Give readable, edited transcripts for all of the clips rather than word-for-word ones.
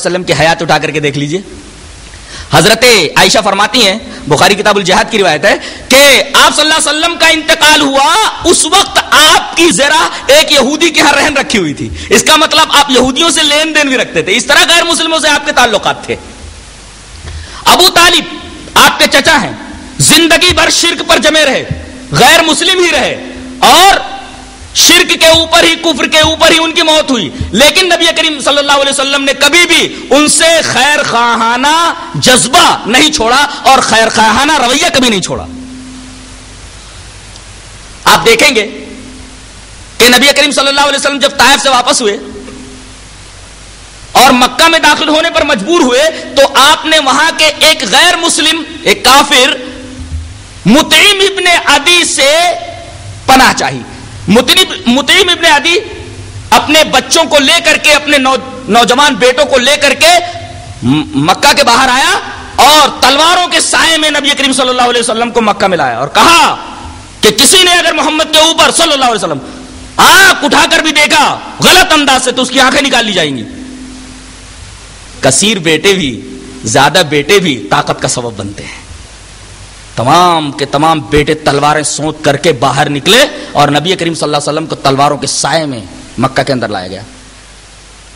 وسلم کی حیات اٹھا کر کے دیکھ لیجئے. حضرت عائشہ فرماتی ہیں, بخاری کتاب الجہاد کی روایت ہے, کہ آپ صلی اللہ علیہ وسلم کا انتقال ہوا, اس وقت آپ کی زرہ ایک یہودی کے ہاں رہن رکھی ہوئی تھی. اس کا مطلب آپ یہودیوں سے لین دین بھی رکھتے تھے. اس طرح غیر مسلموں سے آپ کے تعلقات تھے. ابو طالب آپ کے چچا ہیں, زندگی بھر شرک پر جمے رہے, غیر مسلم ہی رہے, اور شرک کے اوپر ہی, کفر کے اوپر ہی ان کی موت ہوئی. لیکن نبی کریم صلی اللہ علیہ وسلم نے کبھی بھی ان سے خیر خواہانہ جذبہ نہیں چھوڑا اور خیر خواہانہ رویہ کبھی نہیں چھوڑا. آپ دیکھیں گے کہ نبی کریم صلی اللہ علیہ وسلم جب طائف سے واپس ہوئے اور مکہ میں داخل ہونے پر مجبور ہوئے, تو آپ نے وہاں کے ایک غیر مسلم, ایک کافر مطعم ابن عدی سے پناہ چاہی. مطعم ابن عدی اپنے بچوں کو لے کر کے, اپنے نوجوان بیٹوں کو لے کر کے مکہ کے باہر آیا اور تلواروں کے سائے میں نبی کریم صلی اللہ علیہ وسلم کو مکہ میں لایا اور کہا کہ کسی نے اگر محمد کے اوپر صلی اللہ علیہ وسلم آنکھ اٹھا کر بھی دیکھا غلط انداز سے تو اس کی آنکھیں نکال لی جائیں گی. کثیر بیٹے بھی, زیادہ بیٹے بھی طاقت کا سبب بنتے ہیں. تمام کے تمام بیٹے تلواریں سونت کر کے باہر نکلے اور نبی کریم صلی اللہ علیہ وسلم کو تلواروں کے سائے میں مکہ کے اندر لایا گیا.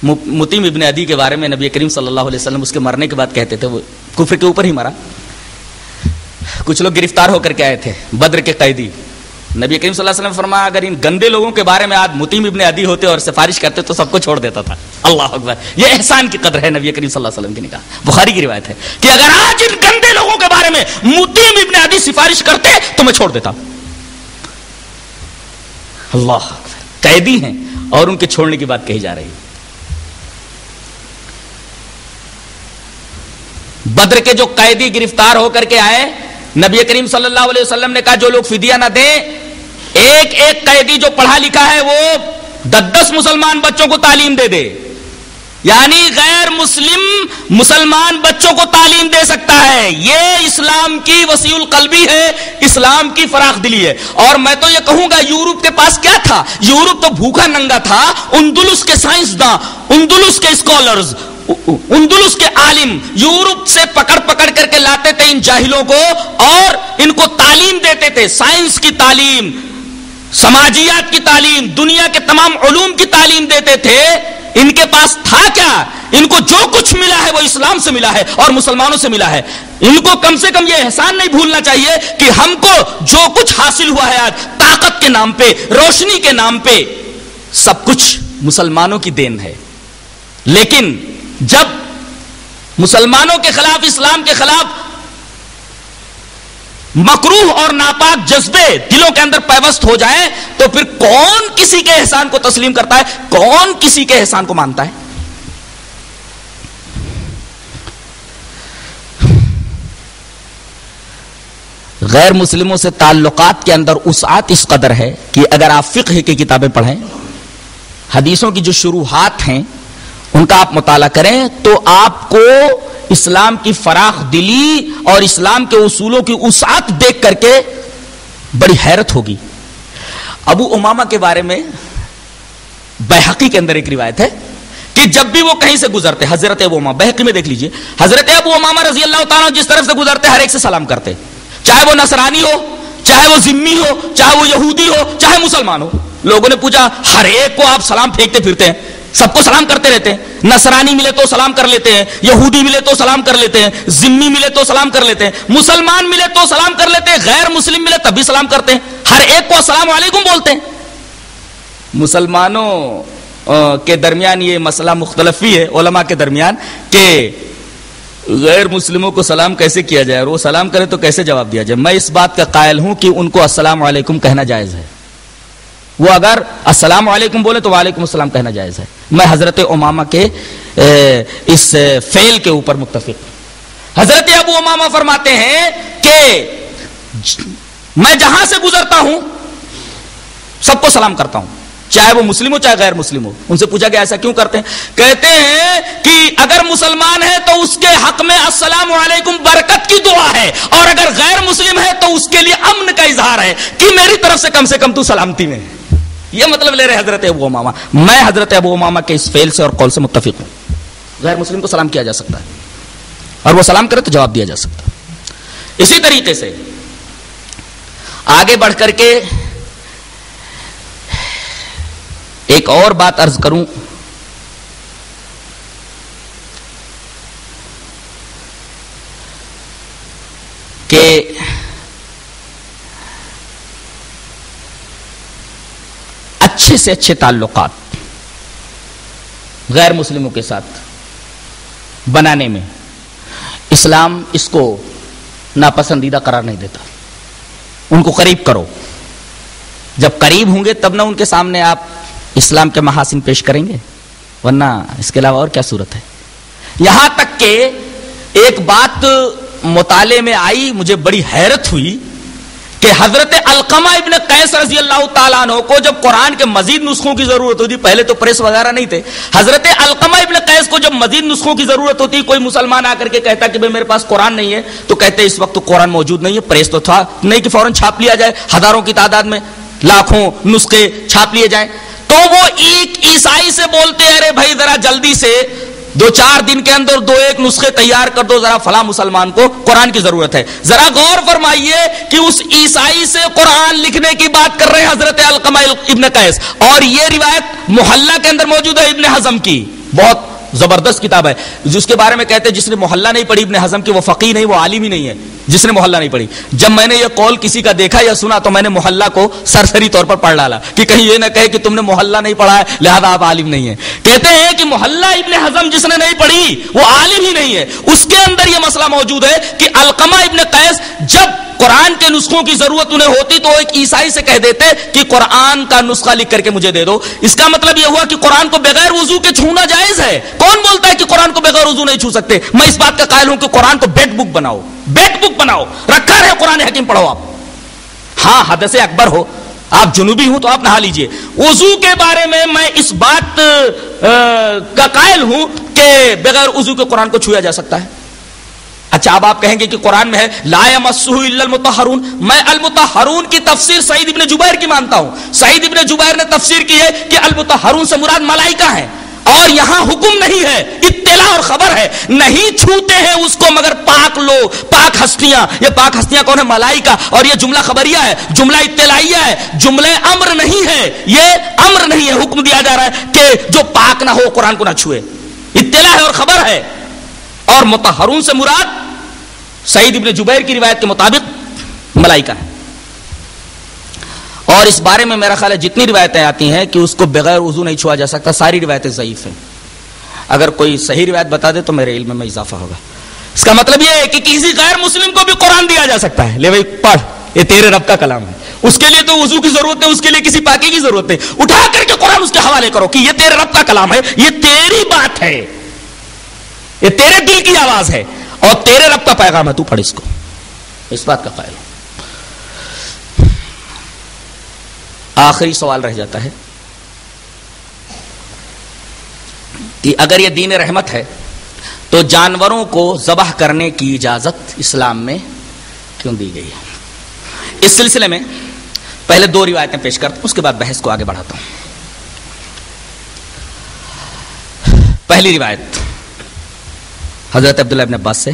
مطعم ابن عدی کے بارے میں نبی کریم صلی اللہ علیہ وسلم اس کے مرنے کے بعد کہتے تھے وہ کفر کے اوپر ہی مرا. کچھ لوگ گرفتار ہو کر کے آئے تھے, بدر کے قیدی. نبی کریم صلی اللہ علیہ وسلم نے فرمایا اگر ان گندے لوگوں کے بارے میں آج مطعم ابن عدی ہوتے اور سفارش کرتے تو سب کو چھوڑ دیتا تھا. اللہ اکبر, یہ احسان کی قدر ہے نبی کریم صلی اللہ علیہ وسلم کی نکاح. بخاری کی روایت ہے کہ اگر آج ان گندے لوگوں کے بارے میں مطعم ابن عدی سفارش کرتے تو میں چھوڑ دیتا. اللہ اکبر, قیدی ہیں اور ان کے چھوڑنے کی بات کہی جا رہی ہے. بدر کے جو قیدی گرفتار ہو کر کے آئے, نبی کریم صلی اللہ علیہ وسلم نے کہا جو لوگ فدیہ نہ دیں, ایک ایک قیدی جو پڑھا لکھا ہے وہ 10 مسلمان بچوں کو تعلیم دے دے. یعنی غیر مسلم مسلمان بچوں کو تعلیم دے سکتا ہے. یہ اسلام کی وسیع القلبی ہے, اسلام کی فراخ دلی ہے. اور میں تو یہ کہوں گا یورپ کے پاس کیا تھا؟ یورپ تو بھوکا ننگا تھا. اندلس کے سائنسداں, اندلس کے اسکالرز, اندلس کے عالم یورپ سے پکڑ پکڑ کر کے لاتے تھے ان جاہلوں کو اور ان کو تعلیم دیتے تھے. سائنس کی تعلیم, سماجیات کی تعلیم, دنیا کے تمام علوم کی تعلیم دیتے تھے. ان کے پاس تھا کیا؟ ان کو جو کچھ ملا ہے وہ اسلام سے ملا ہے اور مسلمانوں سے ملا ہے. ان کو کم سے کم یہ احسان نہیں بھولنا چاہیے کہ ہم کو جو کچھ حاصل ہوا ہے آج طاقت کے نام پہ, روشنی کے نام پہ, سب کچھ مسلمانوں کی دین ہے. لیکن جب مسلمانوں کے خلاف, اسلام کے خلاف مکروہ اور ناپاک جذبے دلوں کے اندر پیوست ہو جائیں تو پھر کون کسی کے احسان کو تسلیم کرتا ہے, کون کسی کے احسان کو مانتا ہے؟ غیر مسلموں سے تعلقات کے اندر وسعت اس قدر ہے کہ اگر آپ فقہ کی کتابیں پڑھیں, حدیثوں کی جو شروحات ہیں ان کا آپ مطالعہ کریں تو آپ کو اسلام کی فراخ دلی اور اسلام کے اصولوں کی وسعت دیکھ کر کے بڑی حیرت ہوگی. ابو امامہ کے بارے میں بیہقی کے اندر ایک روایت ہے کہ جب بھی وہ کہیں سے گزرتے, حضرت ابو امامہ, بیہقی میں دیکھ لیجئے, حضرت ابو امامہ رضی اللہ تعالیٰ جس طرف سے گزرتے ہر ایک سے سلام کرتے, چاہے وہ نصرانی ہو, چاہے وہ ذمی ہو, چاہے وہ یہودی ہو, چاہے مسلمان ہو. لوگوں نے پوچھا ہر ایک کو آپ سلام پھینکتے پھرتے ہیں, سب کو سلام کرتے رہتے ہیں. نصرانی ملے تو سلام کر لیتے ہیں, یہودی ملے تو سلام کر لیتے ہیں, ذمی ملے تو سلام کر لیتے ہیں, مسلمان ملے تو سلام کر لیتے ہیں, غیر مسلم ملے تب بھی سلام کرتے ہیں. ہر ایک کو السلام علیکم بولتے ہیں. مسلمانوں کے درمیان یہ مسئلہ مختلف ہی ہے علماء کے درمیان کہ غیر مسلموں کو سلام کیسے کیا جائے اور وہ سلام کرے تو کیسے جواب دیا جائے. میں اس بات کا قائل ہوں کہ ان کو السلام علیکم کہنا جائز ہے. وہ اگر السلام علیکم بولے تو وعلیکم السلام کہنا جائز ہے. میں حضرت امامہ کے اس فعل کے اوپر متفق. حضرت ابو امامہ فرماتے ہیں کہ میں جہاں سے گزرتا ہوں سب کو سلام کرتا ہوں, چاہے وہ مسلم ہو چاہے غیر مسلم ہو. ان سے پوچھا کہ ایسا کیوں کرتے ہیں؟ کہتے ہیں کہ اگر مسلمان ہے تو اس کے حق میں السلام علیکم برکت کی دعا ہے, اور اگر غیر مسلم ہے تو اس کے لیے امن کا اظہار ہے کہ میری طرف سے کم تو سلامتی میں. یہ مطلب لے رہے حضرت ابو امامہ. میں حضرت ابو امامہ کے اس فعل سے اور قول سے متفق ہوں. غیر مسلم کو سلام کیا جا سکتا ہے، اور وہ سلام کرے تو جواب دیا جا سکتا ہے۔ اسی طریقے سے آگے بڑھ کر کے ایک اور بات عرض کروں کہ اچھے سے اچھے تعلقات غیر مسلموں کے ساتھ بنانے میں اسلام اس کو ناپسندیدہ قرار نہیں دیتا۔ ان کو قریب کرو، جب قریب ہوں گے تب نہ ان کے سامنے آپ اسلام کے محاسن پیش کریں گے، ورنہ اس کے علاوہ اور کیا صورت ہے۔ یہاں تک کہ ایک بات مطالعے میں آئی، مجھے بڑی حیرت ہوئی کہ حضرت علقمہ ابن قیس رضی اللہ تعالیٰ عنہ کو جب قرآن کے مزید نسخوں کی ضرورت ہوتی، پہلے تو پریس وغیرہ نہیں تھے، حضرت علقمہ ابن قیس کو جب مزید نسخوں کی ضرورت ہوتی، کوئی مسلمان آ کر کے کہتا کہ میرے پاس قرآن نہیں ہے، تو کہتے اس وقت تو قرآن موجود نہیں ہے، پریس تو تھا نہیں کہ فوراً چھاپ لیا جائے، ہزاروں کی تعداد میں لاکھوں نسخے چھاپ لیے جائیں۔ تو وہ ایک عیسائی سے بولتے ارے بھائی ذرا جلدی سے 2-4 دن کے اندر 2-1 نسخے تیار کر دو، ذرا فلاں مسلمان کو قرآن کی ضرورت ہے۔ ذرا غور فرمائیے کہ اس عیسائی سے قرآن لکھنے کی بات کر رہے ہیں حضرت علقمہ ابن قیس، اور یہ روایت محلہ کے اندر موجود ہے ابن حزم کی، بہت زبردست کتاب ہے، جس کے بارے میں کہتے ہیں جس نے محلہ نہیں پڑھی ابن حزم کی وہ فقیہ نہیں، وہ عالم ہی نہیں ہے جس نے محلہ نہیں پڑھی۔ جب میں نے یہ قول کسی کا دیکھا یا سنا تو میں نے محلہ کو سرسری طور پر پڑھ ڈالا کہ کہیں یہ نہ کہے کہ تم نے محلہ نہیں پڑھا ہے لہذا آپ عالم نہیں ہیں۔ کہتے ہیں کہ محلہ ابن حزم جس نے نہیں پڑھی وہ عالم ہی نہیں ہے، اس کے اندر یہ مسئلہ موجود ہے کہ علقمہ ابن قیس جب قرآن کے نسخوں کی ضرورت انہیں ہوتی تو ایک عیسائی سے کہہ دیتے کہ قرآن کا نسخہ لکھ کر کے مجھے دے دو۔ اس کا مطلب یہ ہوا کہ قرآن کو بغیر وضو کے چھونا جائز ہے۔ کون بولتا ہے کہ قرآن کو بغیر وضو نہیں چھو سکتے؟ میں اس بات کا قائل ہوں کہ قرآن کو بیٹ بک بناؤ، بیٹ بک بناؤ، رکھا رہے قرآن حکیم پڑھو آپ۔ ہاں حدث اکبر ہو، آپ جنوبی ہوں تو آپ نہا لیجئے۔ وضو کے بارے میں اس بات کا قائل ہوں کہ بغیر وضو کے قرآن کو چھویا جا سکتا ہے۔ اچھا اب آپ کہیں گے کہ قرآن میں ہے لا یمسہ الا المطہرون، میں المطہرون کی تفسیر سعید ابن جبیر کی مانتا ہوں۔ سعید ابن جبیر نے تفسیر کی ہے کہ المطہرون سے مراد ملائکہ ہیں، اور یہاں حکم نہیں ہے، اطلاع اور خبر ہے، نہیں چھوتے ہیں اس کو مگر پاک لوگ، پاک ہستیاں۔ یہ پاک ہستیاں کون ہے؟ ملائکہ۔ اور یہ جملہ خبریہ ہے، جملہ اطلاعیہ ہے، جملہ امر نہیں ہے، یہ امر نہیں ہے، حکم دیا جا رہا ہے کہ جو پاک نہ ہو قرآن کو نہ چھوئے، اطلاع ہے اور خبر ہے۔ اور مطہرون سے مراد سعید ابن جبیر کی روایت کے مطابق ملائکہ ہے۔ اور اس بارے میں میرا خیال ہے جتنی روایتیں آتی ہیں کہ اس کو بغیر وضو نہیں چھوا جا سکتا، ساری روایتیں ضعیف ہیں۔ اگر کوئی صحیح روایت بتا دے تو میرے علم میں اضافہ ہوگا۔ اس کا مطلب یہ ہے کہ کسی غیر مسلم کو بھی قرآن دیا جا سکتا ہے، لے بھائی پڑھ، یہ تیرے رب کا کلام ہے، اس کے لیے تو وضو کی ضرورت ہے، اس کے لیے کسی پاکی کی ضرورت ہے، اٹھا کر کے قرآن اس کے حوالے کرو کہ یہ تیرے رب کا کلام ہے، یہ تیری بات ہے، یہ تیرے دل کی آواز ہے اور تیرے رب کا پیغام ہے، تو پڑھ اس کو۔ اس بات کا قائل ہوں۔ آخری سوال رہ جاتا ہے کہ اگر یہ دین رحمت ہے تو جانوروں کو ذبح کرنے کی اجازت اسلام میں کیوں دی گئی ہے؟ اس سلسلے میں پہلے 2 روایتیں پیش کرتا ہوں، اس کے بعد بحث کو آگے بڑھاتا ہوں۔ پہلی روایت حضرت عبداللہ ابن عباس سے،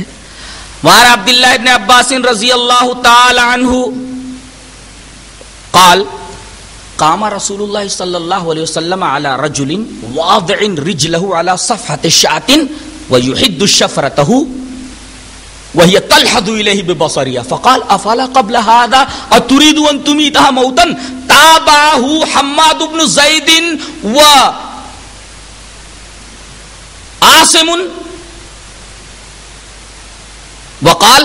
وعن عبداللہ ابن عباس رضی اللہ تعالی عنہ قال قام رسول اللہ صلی اللہ علیہ وسلم على رجل واضع رجله على صفحة شاة ويحد شفرته وهي تلحظ إليه ببصرها فقال أفلا قبل هذا أتريد أن تميتها موتا تابعه حماد بن زيد وعاصم وقال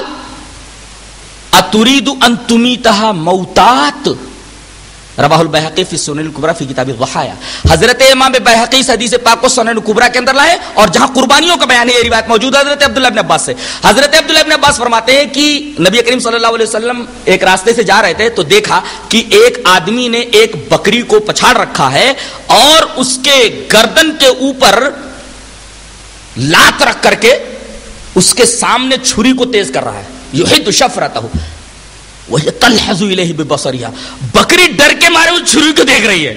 اتريد ان تميتها موتات رواہ البیہقی فی السنن الکبریٰ فی کتاب الضحایا۔ حضرت امام بیہقی اس حدیث پاک کو سنن الکبریٰ کے اندر لائے اور جہاں قربانیوں کا بیان ہے یہ روایت موجود ہے حضرت عبداللہ ابن عباس سے۔ حضرت عبداللہ ابن عباس فرماتے ہیں کہ نبی کریم صلی اللہ علیہ وسلم ایک راستے سے جا رہے تھے تو دیکھا کہ ایک آدمی نے ایک بکری کو پچھاڑ رکھا ہے اور اس کے گردن کے اوپر لات رکھ کر کے اس کے سامنے چھری کو تیز کر رہا ہے، یحد شفرتہ وہی تلحظ الیہ ببصرها، بکری ڈر کے مارے اس چھری کو دیکھ رہی ہے،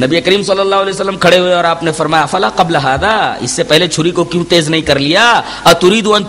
نبی کریم صلی اللہ علیہ وسلم کھڑے ہوئے اور آپ نے فرمایا افلا قبل ھذا، اس سے پہلے چھری کو کیوں تیز نہیں کر لیا؟ اتريد ان